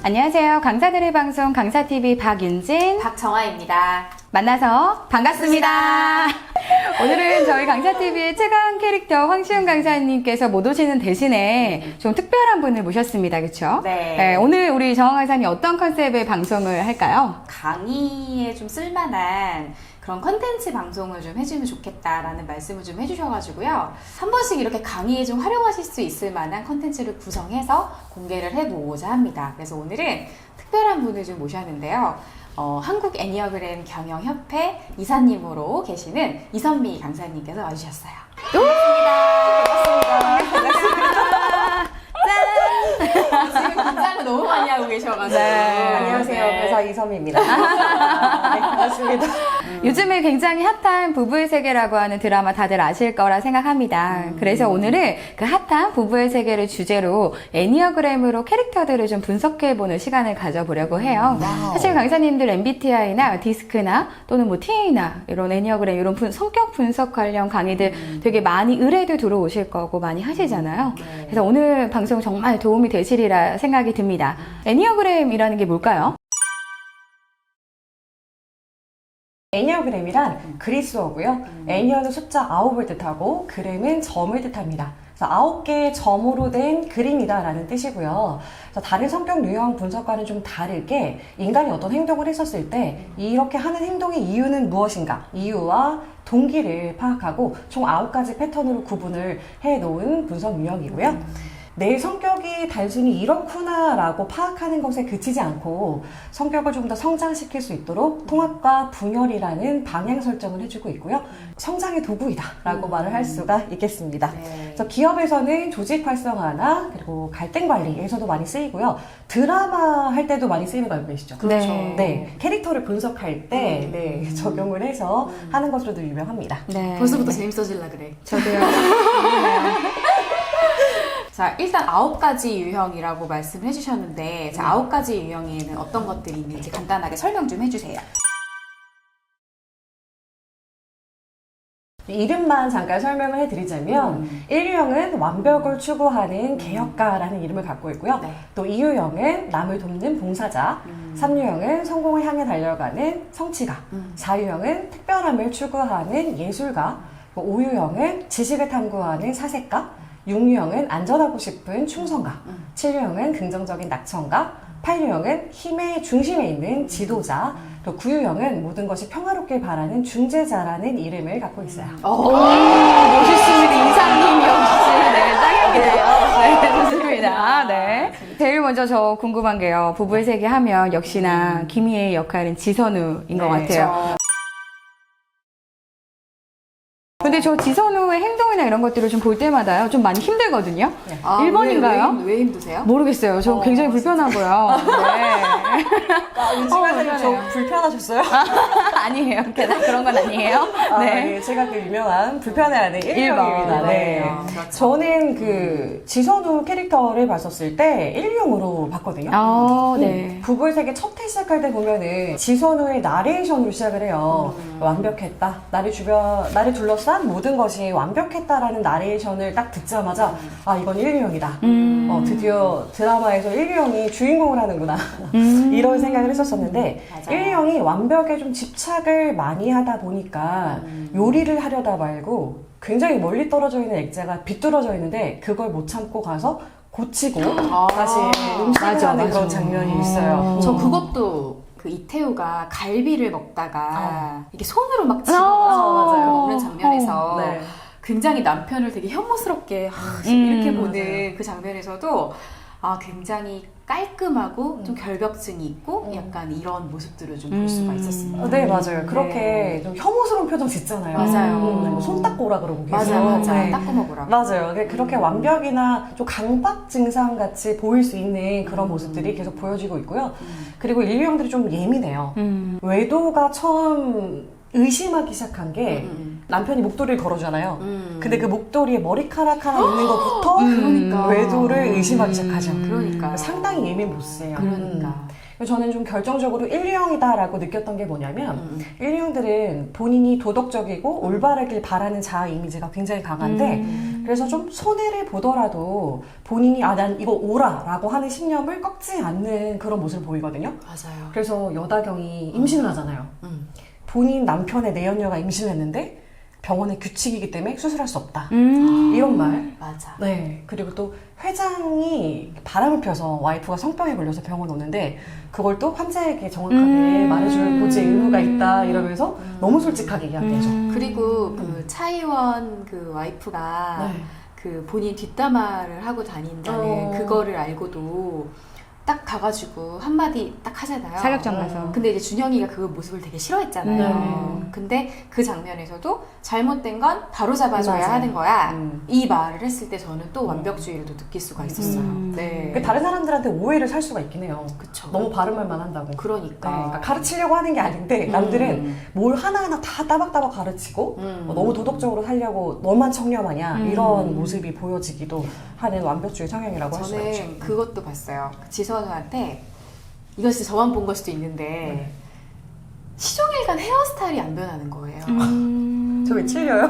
안녕하세요. 강사들의 방송 강사TV 박윤진, 박정아입니다. 만나서 반갑습니다. 오늘은 저희 강사TV의 최강 캐릭터 황시훈 강사님께서 못 오시는 대신에 좀 특별한 분을 모셨습니다. 그렇죠? 네. 오늘 우리 정화 강사님 어떤 컨셉의 방송을 할까요? 강의에 좀 쓸만한 그런 컨텐츠 방송을 좀 해주면 좋겠다라는 말씀을 좀 해주셔가지고요. 한 번씩 이렇게 강의에 좀 활용하실 수 있을 만한 컨텐츠를 구성해서 공개를 해보고자 합니다. 그래서 오늘은 특별한 분을 좀 모셨는데요. 한국 애니어그램 경영협회 이사님으로 계시는 이선미 강사님께서 와주셨어요. 반갑습니다. 지금 긴장을 너무 많이 하고 계셔가지고. 안녕하세요. 네. 회사 이선미입니다. 네, 반갑습니다. 요즘에 굉장히 핫한 부부의 세계라고 하는 드라마 다들 아실 거라 생각합니다. 그래서 오늘은 그 핫한 부부의 세계를 주제로 애니어그램으로 캐릭터들을 좀 분석해보는 시간을 가져보려고 해요. 사실 강사님들 MBTI나 디스크나 또는 뭐 TA나 이런 애니어그램 이런 성격 분석 관련 강의들 되게 많이 의뢰도 들어오실 거고 많이 하시잖아요. 그래서 오늘 방송 정말 도움이 되시리라 생각이 듭니다. 애니어그램이라는 게 뭘까요? 애니어그램이란 그리스어고요. 애니어는 숫자 9을 뜻하고 그램은 점을 뜻합니다. 그래서 9개의 점으로 된 그림이다라는 뜻이고요. 그래서 다른 성격 유형 분석과는 좀 다르게 인간이 어떤 행동을 했었을 때 이렇게 하는 행동의 이유는 무엇인가, 이유와 동기를 파악하고 총 9가지 패턴으로 구분을 해놓은 분석 유형이고요. 내 성격이 단순히 이렇구나 라고 파악하는 것에 그치지 않고 성격을 좀 더 성장시킬 수 있도록 통합과 분열이라는 방향 설정을 해주고 있고요. 성장의 도구이다 라고 말을 할 수가 있겠습니다. 네. 그래서 기업에서는 조직 활성화나 그리고 갈등 관리에서도 많이 쓰이고요. 드라마 할 때도 많이 쓰이는 거 알고 계시죠? 그렇죠. 네, 캐릭터를 분석할 때 네, 적용을 해서 하는 것으로도 유명합니다. 네. 벌써부터 재밌어질라 그래. 저도요. 자, 일단 9가지 유형이라고 말씀을 해주셨는데, 자, 9가지 유형에는 어떤 것들이 있는지 간단하게 설명 좀 해주세요. 이름만 잠깐 설명을 해드리자면 1유형은 완벽을 추구하는 개혁가라는 이름을 갖고 있고요. 네. 또 2유형은 남을 돕는 봉사자, 3유형은 성공을 향해 달려가는 성취가, 4유형은 특별함을 추구하는 예술가, 5유형은 지식을 탐구하는 사색가, 6유형은 안전하고 싶은 충성가, 7유형은 긍정적인 낙천가, 8유형은 힘의 중심에 있는 지도자, 또 9유형은 모든 것이 평화롭길 바라는 중재자라는 이름을 갖고 있어요. 멋있습니다. 이사님 역시. 네, 짱이네요. 네, 좋습니다. 네. 제일 먼저 저 궁금한 게요. 부부의 세계 하면 역시나 김희애의 역할은 지선우인 것 같아요. 근데 저 지선우의 행동이나 이런 것들을 좀 볼 때마다요. 좀 많이 힘들거든요. 아, 1번인가요? 왜 힘드세요? 모르겠어요. 저 굉장히 불편하고요. 네. 요즘에 좀 불편해요. 불편하셨어요? 아니에요. 그런 건 아니에요. 네. 제가 그 유명한 불편해하는 1유형입니다. 네. 그렇죠. 저는 그 지선우 캐릭터를 봤었을 때 1유형으로 봤거든요. 네. 부부의 세계 첫 회 시작할 때 보면은 지선우의 나레이션으로 시작을 해요. 완벽했다. 나를 둘러싼 모든 것이 완벽했다라는 나레이션을 딱 듣자마자 아 이건 1유형이다. 드디어 드라마에서 1유형이 주인공을 하는구나. 이런 생각을 했었었는데 맞아요. 1유형이 완벽에 좀 집착을 많이 하다 보니까 요리를 하려다 말고 굉장히 멀리 떨어져 있는 액자가 비뚤어져 있는데 그걸 못 참고 가서 고치고 다시 음식을 맞아, 하는 맞아. 그런 장면이 있어요. 저 그것도 그 이태우가 갈비를 먹다가 이게 손으로 막 집어서 맞아요. 먹는 장면에서 네. 굉장히 남편을 되게 혐오스럽게 이렇게 보는 맞아요. 그 장면에서도 굉장히 깔끔하고 좀 결벽증이 있고 약간 이런 모습들을 좀 볼 수가 있었습니다. 네, 맞아요. 그렇게 네. 좀 혐오스러운 표정 짓잖아요. 맞아요. 손 닦고 오라 그러고 계세요. 맞아요, 맞아요. 네. 닦고 먹으라고. 맞아요. 그렇게 완벽이나 좀 강박 증상 같이 보일 수 있는 그런 모습들이 계속 보여지고 있고요. 그리고 인류형들이 좀 예민해요. 외도가 처음 의심하기 시작한 게 남편이 목도리를 걸어주잖아요. 근데 그 목도리에 머리카락 하나 있는 것부터 그러니까. 외도를 의심하기 시작하죠. 그러니까. 상당히 예민 보스예요. 그러니까. 저는 좀 결정적으로 1, 유형이다라고 느꼈던 게 뭐냐면 1, 유형들은 본인이 도덕적이고 올바르길 바라는 자아 이미지가 굉장히 강한데 그래서 좀 손해를 보더라도 본인이 난 이거 옳아라고 하는 신념을 꺾지 않는 그런 모습을 보이거든요. 맞아요. 그래서 여다경이 임신을 하잖아요. 음. 본인 남편의 내연녀가 임신을 했는데 병원의 규칙이기 때문에 수술할 수 없다. 이런 말. 맞아. 네. 그리고 또 회장이 바람을 펴서 와이프가 성병에 걸려서 병원 오는데 그걸 또 환자에게 정확하게 말해줄 고지의 의무가 있다 이러면서 너무 솔직하게 이야기해줘. 그리고 그 차이원 그 와이프가 네. 그 본인 뒷담화를 하고 다닌다는 그거를 알고도 딱 가가지고 한마디 딱 하잖아요. 사격장 가서. 근데 이제 준영이가 그 모습을 되게 싫어했잖아요. 근데 그 장면에서도 잘못된 건 바로 잡아줘야 맞아요. 하는 거야. 이 말을 했을 때 저는 또 완벽주의를 또 느낄 수가 있었어요. 네. 그 다른 사람들한테 오해를 살 수가 있긴 해요. 그쵸. 너무 바른 말만 한다고. 그러니까. 네, 그러니까 가르치려고 하는 게 아닌데 남들은 뭘 하나하나 다 따박따박 가르치고 너무 도덕적으로 살려고 너만 청렴하냐 이런 모습이 보여지기도 하는 완벽주의 성향이라고 할 수가 있죠. 저는 그것도 봤어요. 지선우한테 이거 진짜 저만 본 걸 수도 있는데 시종일관 헤어스타일이 안 변하는 거예요. 저 왜 찔려요?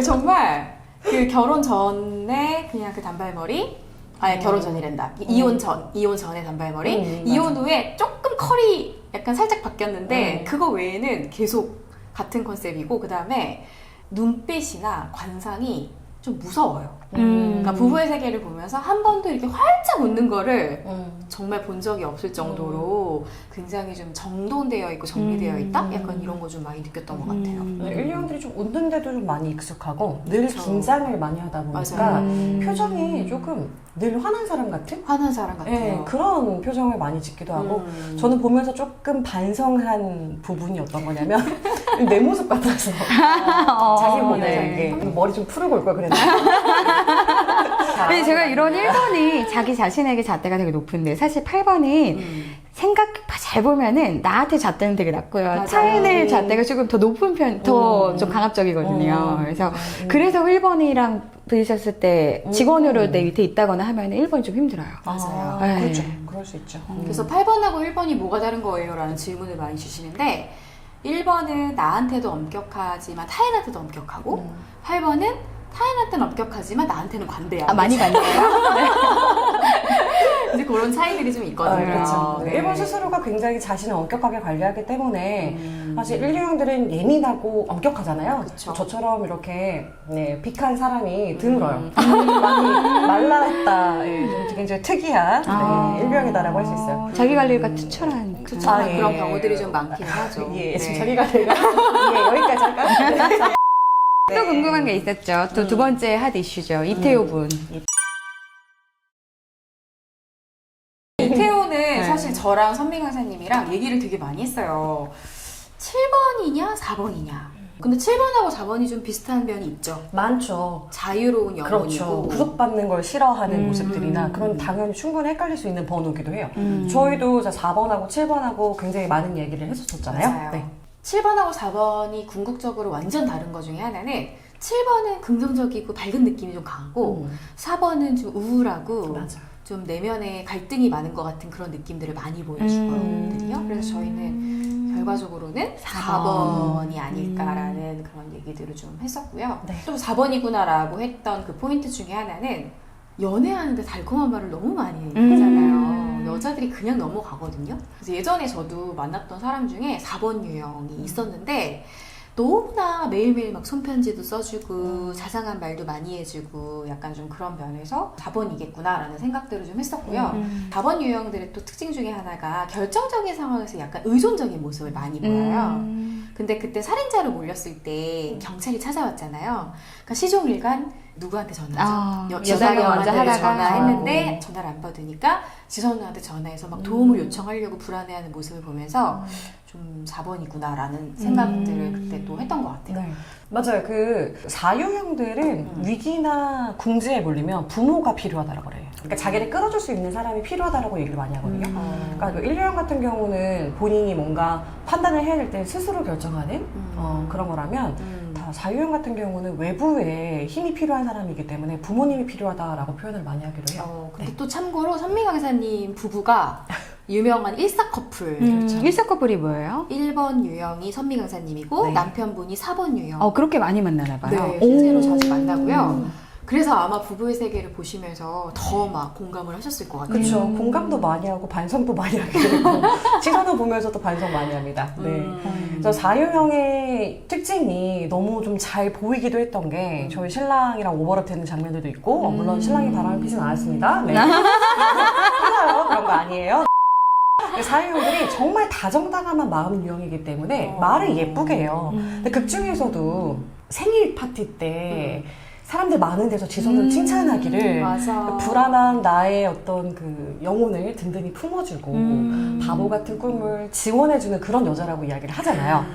정말 그 결혼 전에 그냥 그 단발머리 아니 결혼 전이란다. 이혼 전에 단발머리 이혼 후에 조금 컬이 약간 살짝 바뀌었는데 그거 외에는 계속 같은 컨셉이고 그 다음에 눈빛이나 관상이 좀 무서워요. 그러니까 부부의 세계를 보면서 한 번도 이렇게 활짝 웃는 거를 정말 본 적이 없을 정도로 굉장히 좀 정돈되어 있고 정리되어 있다? 약간 이런 거 좀 많이 느꼈던 것 같아요. 일류형들이 좀 웃는데도 좀 많이 익숙하고 늘 그쵸. 긴장을 많이 하다 보니까 맞아요. 표정이 조금 늘 화난 사람 같은? 화난 사람 같아요. 네, 그런 표정을 많이 짓기도 하고 저는 보면서 조금 반성한 부분이 어떤 거냐면 내 모습 같아서 자기 보면서 네. 이게 머리 좀 풀고 올 걸 그랬나? 근데 제가 이런 1번이 자기 자신에게 잣대가 되게 높은데 사실 8번은 생각 잘 보면은 나한테 잣대는 되게 낮고요. 맞아요. 타인의 잣대가 조금 더 높은 편, 더 좀 강압적이거든요. 그래서 1번이랑 부딪혔을 때 직원으로 내 밑에 있다거나 하면 1번이 좀 힘들어요. 맞아요. 네. 그렇죠. 그럴 수 있죠. 그래서 8번하고 1번이 뭐가 다른 거예요? 라는 질문을 많이 주시는데 1번은 나한테도 엄격하지만 타인한테도 엄격하고 8번은 타인한테는 엄격하지만 나한테는 관대야. 많이 간대요. 이제 그런 차이들이 좀 있거든요. 그렇죠. 네. 일본 스스로가 굉장히 자신을 엄격하게 관리하기 때문에 사실 일류형들은 예민하고 엄격하잖아요. 그쵸. 저처럼 이렇게 픽한 사람이 드물어요. 많이 말라왔다. 예, 좀 굉장히 특이한 일류형이다라고 할 수 있어요. 자기 관리가 투철한. 추천한 예. 그런 경우들이 좀 많기는 하죠. 예, 네. 지금 자기가 내가 여기까지 할까요? 또 궁금한 게 있었죠. 또 두 번째 핫 이슈죠. 이태호 분. 이태호는 사실 저랑 선미 강사님이랑 얘기를 되게 많이 했어요. 7번이냐 4번이냐. 근데 7번하고 4번이 좀 비슷한 면이 있죠. 많죠. 자유로운 영혼이고. 그렇죠. 구속받는 걸 싫어하는 모습들이나 그런 당연히 충분히 헷갈릴 수 있는 번호기도 해요. 저희도 4번하고 7번하고 굉장히 많은 얘기를 했었잖아요. 맞아요. 네. 7번하고 4번이 궁극적으로 완전 다른 것 중에 하나는 7번은 긍정적이고 밝은 느낌이 좀 강하고 4번은 좀 우울하고 맞아요. 좀 내면에 갈등이 많은 것 같은 그런 느낌들을 많이 보여주거든요. 그래서 저희는 결과적으로는 4번이 아닐까라는 그런 얘기들을 좀 했었고요. 네. 또 4번이구나라고 했던 그 포인트 중에 하나는 연애하는데 달콤한 말을 너무 많이 하잖아요. 여자들이 그냥 넘어가거든요. 그래서 예전에 저도 만났던 사람 중에 4번 유형이 있었는데 너무나 매일매일 막 손편지도 써주고 자상한 말도 많이 해주고 약간 좀 그런 면에서 4번이겠구나라는 생각들을 좀 했었고요. 4번 유형들의 또 특징 중에 하나가 결정적인 상황에서 약간 의존적인 모습을 많이 보여요. 근데 그때 살인자로 몰렸을 때 경찰이 찾아왔잖아요. 그러니까 시종일관 누구한테 전화하죠? 여자가 먼저 하다가 전화했는데 전화를 안 받으니까 지선우한테 전화해서 막 도움을 요청하려고 불안해하는 모습을 보면서 좀 4번이구나라는 생각들을 그때 또 했던 것 같아요. 네. 맞아요. 그 4유형들은 위기나 궁지에 몰리면 부모가 필요하다고 그래요. 그러니까 자기를 끌어줄 수 있는 사람이 필요하다라고 얘기를 많이 하거든요. 그러니까 그 1유형 같은 경우는 본인이 뭔가 판단을 해야 될 때 스스로 결정하는 그런 거라면 다 4유형 같은 경우는 외부에 힘이 필요한 사람이기 때문에 부모님이 필요하다라고 표현을 많이 하기도 해요. 근데 또 참고로 선미 강사님 부부가 유명한 일사 커플. 일사 커플이 뭐예요? 1번 유형이 선미 강사님이고 네. 남편분이 4번 유형. 그렇게 많이 만나나 봐요. 네, 실제로 오. 자주 만나고요. 그래서 아마 부부의 세계를 보시면서 더 막 공감을 하셨을 것 같아요. 그렇죠. 공감도 많이 하고 반성도 많이 하게 되고 시선을 보면서도 반성 많이 합니다. 네. 그래서 4유형의 특징이 너무 좀 잘 보이기도 했던 게 저희 신랑이랑 오버랩 되는 장면들도 있고 물론 신랑이 바람을 피진 않았습니다. 네. 몰라요. 그런 거 아니에요. 4유형들이 정말 다정다감한 마음 유형이기 때문에 말을 예쁘게 해요. 근데 극 중에서도 생일 파티 때 사람들 많은 데서 지선을 칭찬하기를 맞아. 불안한 나의 어떤 그 영혼을 든든히 품어주고 바보 같은 꿈을 지원해주는 그런 여자라고 이야기를 하잖아요.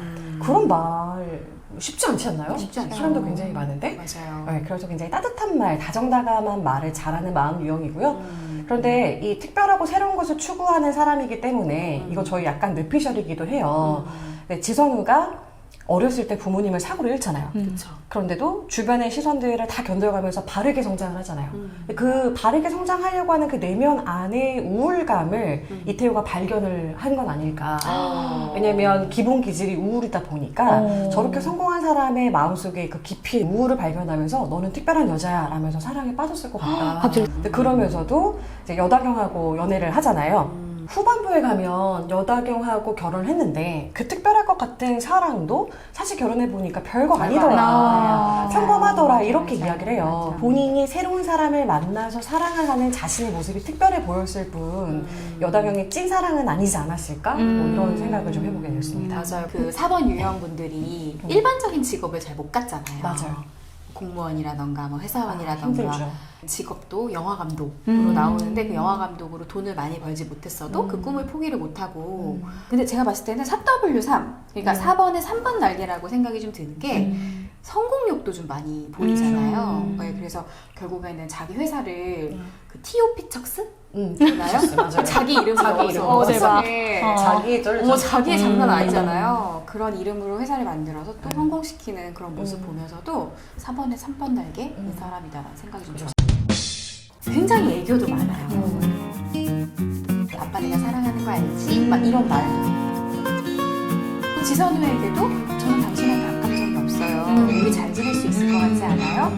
그런 말 쉽지 않지 않나요? 쉽지 않죠. 사람도 굉장히 많은데. 맞아요. 네, 그래서 굉장히 따뜻한 말, 다정다감한 말을 잘하는 마음 유형이고요. 그런데 이 특별하고 새로운 것을 추구하는 사람이기 때문에 이거 저희 약간 뇌피셜이기도 해요. 네, 지선우가 어렸을 때 부모님을 사고로 잃잖아요. 그렇죠. 그런데도 주변의 시선들을 다 견뎌가면서 바르게 성장을 하잖아요. 근데 그 바르게 성장하려고 하는 그 내면 안의 우울감을 이태호가 발견을 한 건 아닐까. 왜냐면 기본 기질이 우울이다 보니까 저렇게 성공한 사람의 마음속에 그 깊이 우울을 발견하면서 너는 특별한 여자야 라면서 사랑에 빠졌을 것 같다. 갑자기. 근데 그러면서도 이제 여다경하고 연애를 하잖아요. 후반부에 가면 여다경하고 결혼을 했는데 그 특별할 것 같은 사랑도 사실 결혼해보니까 별거 아니더라. 아, 평범하더라. 맞아요. 이렇게 맞아요. 이야기를 해요. 맞아요. 본인이 새로운 사람을 만나서 사랑을 하는 자신의 모습이 특별해 보였을 뿐 여다경의 찐사랑은 아니지 않았을까? 뭐 이런 생각을 좀 해보게 됐습니다. 맞아요. 그 4번 유형분들이 일반적인 직업을 잘 못 갖잖아요. 맞아요. 공무원이라던가 뭐 회사원이라던가 힘들죠. 직업도 영화 감독으로 나오는데 그 영화 감독으로 돈을 많이 벌지 못했어도 그 꿈을 포기를 못하고 근데 제가 봤을 때는 4W3 그러니까 4번의 3번 날개라고 생각이 좀 드는 게 성공욕도 좀 많이 보이잖아요. 네, 그래서 결국에는 자기 회사를 그 TO 피처스? 맞나요? 맞아요. 자기 이름으로 자기 넣어서 이름으로. 대박. 세상에 자기의 쩔죠. 자기의 장난 아니잖아요. 그런 이름으로 회사를 만들어서 또 성공시키는 그런 모습 보면서도 4번에 3번 날개 이 사람이다라는 생각이 좀 들어요. 굉장히 애교도 많아요. 아빠 내가 사랑하는 거 알지? 막 이런 말도. 지선우에게도 저는 당신한테 아까운 적이 없어요. 우리 잘 지낼 수 있을 것 같지 않아요?